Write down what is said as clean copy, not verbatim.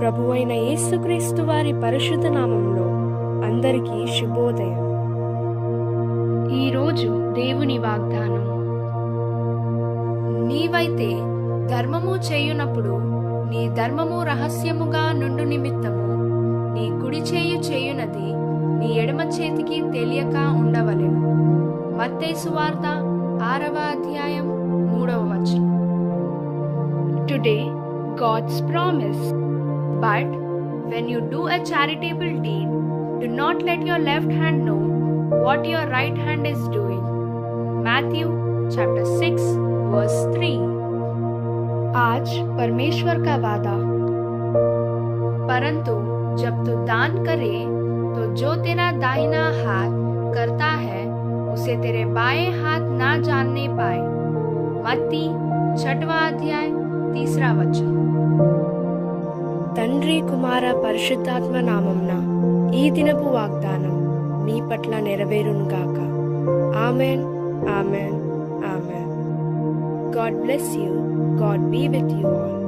ప్రభువైన యేసుక్రీస్తు వారి పరిశుద్ధ నామంలో అందరికీ శుభోదయం. ఈరోజు దేవుని వాగ్దానం. నీవైతే ధర్మము చేయునప్పుడు నీ ధర్మము రహస్యముగా నుండు నిమిత్తము నీ కుడి చేయునది నీ ఎడమ చేతికి తెలియక ఉండవలెను. మత్తయి సువార్త 6వ అధ్యాయం 3వ వచనం. Today, God's promise. But when you do a charitable deed, do not let your left hand know what your right hand is doing. Matthew chapter 6 verse 3. आज परमेश्वर का वादा. परंतु जब तू दान करे तो जो तेरा दाहिना हाथ करता है उसे तेरे बाएं हाथ ना जानने पाए. मत्ती 6वां अध्याय 3रा वचन. తండ్రి కుమార పరిశుద్ధాత్మ నామంన ఈ దినపు వాగ్దానం మీ పట్ల నెరవేరునుగాక. Amen, amen, amen. God bless you. God be with you all.